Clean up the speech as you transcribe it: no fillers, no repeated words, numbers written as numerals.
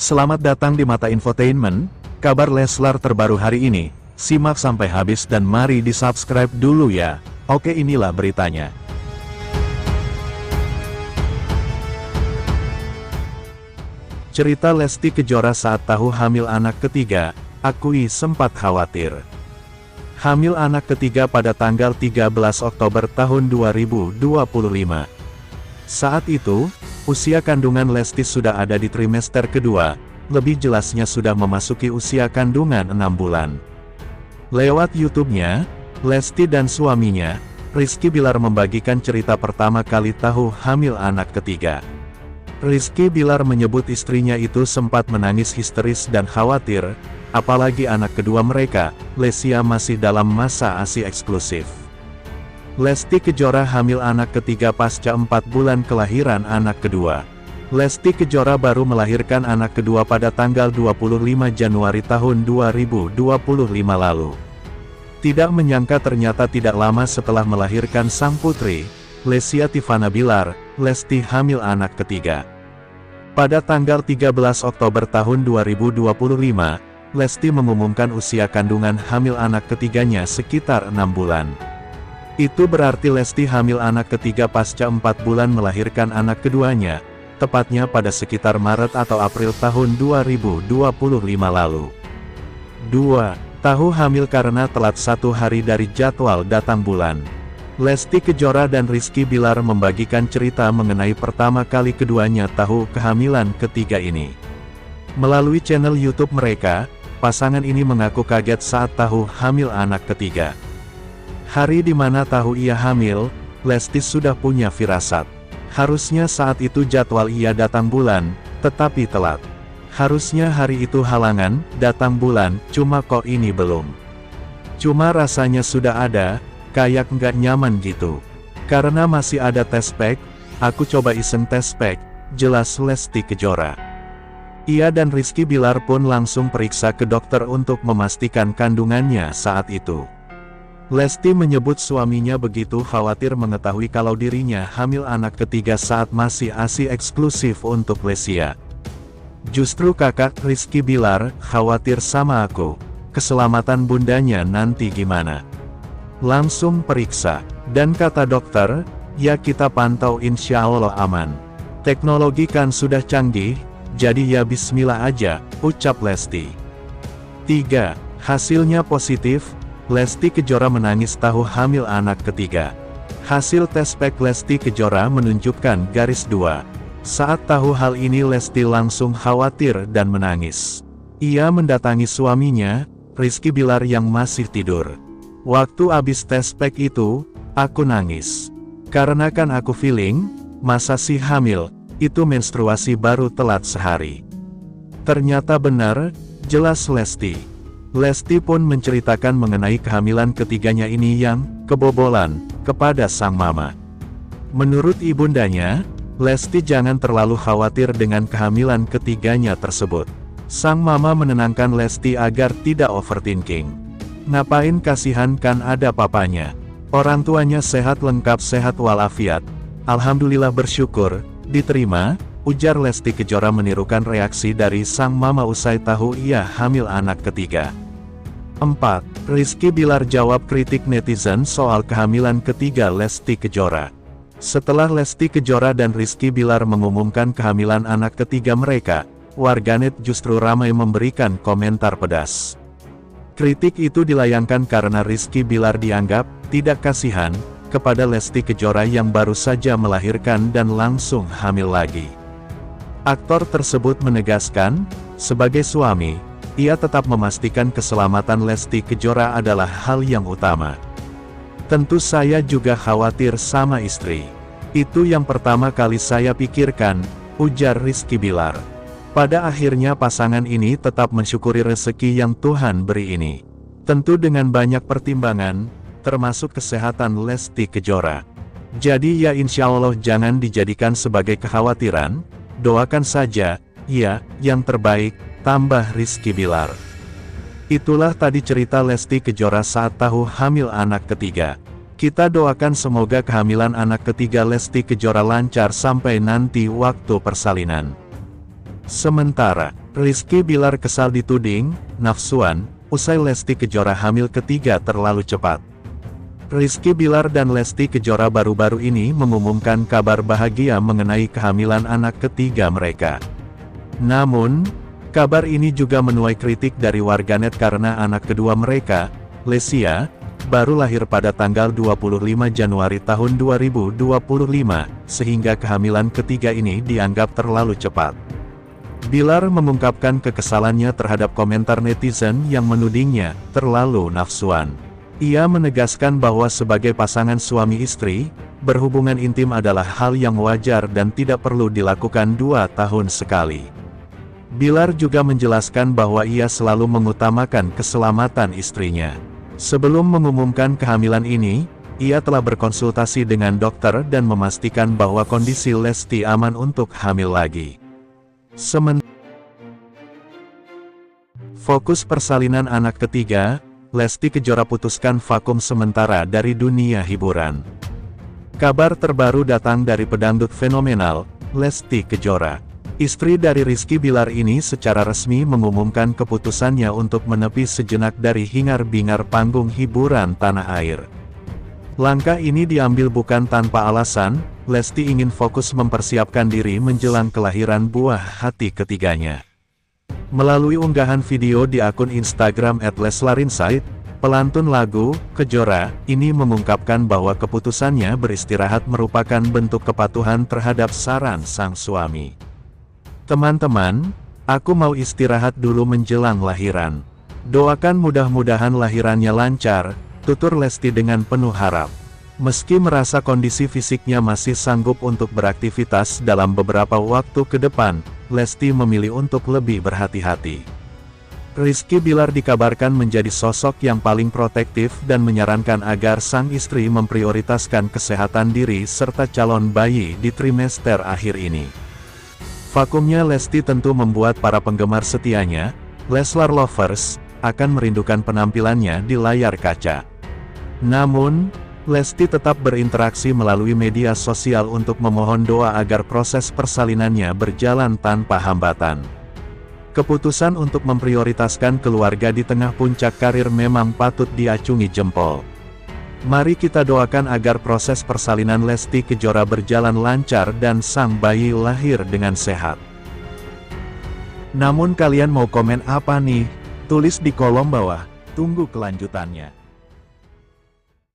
Selamat datang di Mata Infotainment, kabar Leslar terbaru hari ini. Simak sampai habis dan mari di-subscribe dulu ya. Oke, inilah beritanya. Cerita Lesti Kejora saat tahu hamil anak ketiga, akui sempat khawatir. Hamil anak ketiga pada tanggal 13 Oktober tahun 2025. Saat itu, usia kandungan Lesti sudah ada di trimester kedua, lebih jelasnya sudah memasuki usia kandungan 6 bulan. Lewat YouTube-nya, Lesti dan suaminya, Rizky Bilar membagikan cerita pertama kali tahu hamil anak ketiga. Rizky Bilar menyebut istrinya itu sempat menangis histeris dan khawatir, apalagi anak kedua mereka, Lesya masih dalam masa ASI eksklusif. Lesti Kejora hamil anak ketiga pasca 4 bulan kelahiran anak kedua. Lesti Kejora baru melahirkan anak kedua pada tanggal 25 Januari tahun 2025 lalu. Tidak menyangka ternyata tidak lama setelah melahirkan sang putri, Lesya Tivana Bilar, Lesti hamil anak ketiga. Pada tanggal 13 Oktober tahun 2025, Lesti mengumumkan usia kandungan hamil anak ketiganya sekitar 6 bulan. Itu berarti Lesti hamil anak ketiga pasca 4 bulan melahirkan anak keduanya, tepatnya pada sekitar Maret atau April tahun 2025 lalu. 2. Tahu hamil karena telat 1 hari dari jadwal datang bulan. Lesti Kejora dan Rizky Bilar membagikan cerita mengenai pertama kali keduanya tahu kehamilan ketiga ini. Melalui channel YouTube mereka, pasangan ini mengaku kaget saat tahu hamil anak ketiga. Hari di mana tahu ia hamil, Lesti sudah punya firasat. Harusnya saat itu jadwal ia datang bulan, tetapi telat. Harusnya hari itu halangan, datang bulan, cuma kok ini belum. Cuma rasanya sudah ada, kayak nggak nyaman gitu. Karena masih ada test pack, aku coba iseng test pack, jelas Lesti Kejora. Ia dan Rizky Bilar pun langsung periksa ke dokter untuk memastikan kandungannya saat itu. Lesti menyebut suaminya begitu khawatir mengetahui kalau dirinya hamil anak ketiga saat masih ASI eksklusif untuk Lesya. Justru kakak Rizky Bilar khawatir sama aku, keselamatan bundanya nanti gimana. Langsung periksa, dan kata dokter, ya kita pantau insya Allah aman. Teknologi kan sudah canggih, jadi ya bismillah aja, ucap Lesti. 3. Hasilnya positif. Lesti Kejora menangis tahu hamil anak ketiga. Hasil tes pack Lesti Kejora menunjukkan garis 2. Saat tahu hal ini Lesti langsung khawatir dan menangis. Ia mendatangi suaminya, Rizky Bilar yang masih tidur. Waktu abis tes pack itu, aku nangis. Karena kan aku feeling, masa sih hamil, itu menstruasi baru telat sehari. Ternyata benar, jelas Lesti. Lesti pun menceritakan mengenai kehamilan ketiganya ini yang kebobolan kepada sang mama. Menurut ibundanya, Lesti jangan terlalu khawatir dengan kehamilan ketiganya tersebut. Sang mama menenangkan Lesti agar tidak overthinking. Ngapain kasihan, kan ada papanya. Orang tuanya sehat lengkap sehat walafiat. Alhamdulillah bersyukur, diterima, ujar Lesti Kejora menirukan reaksi dari sang mama usai tahu ia hamil anak ketiga. 4. Rizky Bilar jawab kritik netizen soal kehamilan ketiga Lesti Kejora. Setelah Lesti Kejora dan Rizky Bilar mengumumkan kehamilan anak ketiga mereka, warganet justru ramai memberikan komentar pedas. Kritik itu dilayangkan karena Rizky Bilar dianggap tidak kasihan kepada Lesti Kejora yang baru saja melahirkan dan langsung hamil lagi. Aktor tersebut menegaskan, sebagai suami, ia tetap memastikan keselamatan Lesti Kejora adalah hal yang utama. Tentu saya juga khawatir sama istri. Itu yang pertama kali saya pikirkan, ujar Rizky Bilar. Pada akhirnya pasangan ini tetap mensyukuri rezeki yang Tuhan beri ini. Tentu dengan banyak pertimbangan, termasuk kesehatan Lesti Kejora. Jadi ya insya Allah jangan dijadikan sebagai kekhawatiran, doakan saja, ya, yang terbaik, tambah Rizky Bilar. Itulah tadi cerita Lesti Kejora saat tahu hamil anak ketiga. Kita doakan semoga kehamilan anak ketiga Lesti Kejora lancar sampai nanti waktu persalinan. Sementara, Rizky Bilar kesal dituding nafsuan usai Lesti Kejora hamil ketiga terlalu cepat. Rizky Bilar dan Lesti Kejora baru-baru ini mengumumkan kabar bahagia mengenai kehamilan anak ketiga mereka. Namun, kabar ini juga menuai kritik dari warganet karena anak kedua mereka, Lesya, baru lahir pada tanggal 25 Januari tahun 2025, sehingga kehamilan ketiga ini dianggap terlalu cepat. Bilar mengungkapkan kekesalannya terhadap komentar netizen yang menudingnya terlalu nafsuan. Ia menegaskan bahwa sebagai pasangan suami istri, berhubungan intim adalah hal yang wajar dan tidak perlu dilakukan 2 tahun sekali. Bilar juga menjelaskan bahwa ia selalu mengutamakan keselamatan istrinya. Sebelum mengumumkan kehamilan ini, ia telah berkonsultasi dengan dokter dan memastikan bahwa kondisi Lesti aman untuk hamil lagi. Fokus persalinan anak ketiga, Lesti Kejora putuskan vakum sementara dari dunia hiburan. Kabar terbaru datang dari pedangdut fenomenal, Lesti Kejora. Istri dari Rizky Bilar ini secara resmi mengumumkan keputusannya untuk menepi sejenak dari hingar-bingar panggung hiburan tanah air. Langkah ini diambil bukan tanpa alasan, Lesti ingin fokus mempersiapkan diri menjelang kelahiran buah hati ketiganya. Melalui unggahan video di akun Instagram @leslarinside, pelantun lagu, Kejora, ini mengungkapkan bahwa keputusannya beristirahat merupakan bentuk kepatuhan terhadap saran sang suami. Teman-teman, aku mau istirahat dulu menjelang lahiran. Doakan mudah-mudahan lahirannya lancar, tutur Lesti dengan penuh harap. Meski merasa kondisi fisiknya masih sanggup untuk beraktivitas dalam beberapa waktu ke depan, Lesti memilih untuk lebih berhati-hati. Rizky Bilar dikabarkan menjadi sosok yang paling protektif dan menyarankan agar sang istri memprioritaskan kesehatan diri serta calon bayi di trimester akhir ini. Vakumnya Lesti tentu membuat para penggemar setianya, Leslar Lovers, akan merindukan penampilannya di layar kaca. Namun, Lesti tetap berinteraksi melalui media sosial untuk memohon doa agar proses persalinannya berjalan tanpa hambatan. Keputusan untuk memprioritaskan keluarga di tengah puncak karir memang patut diacungi jempol. Mari kita doakan agar proses persalinan Lesti Kejora berjalan lancar dan sang bayi lahir dengan sehat. Namun kalian mau komen apa nih? Tulis di kolom bawah, tunggu kelanjutannya.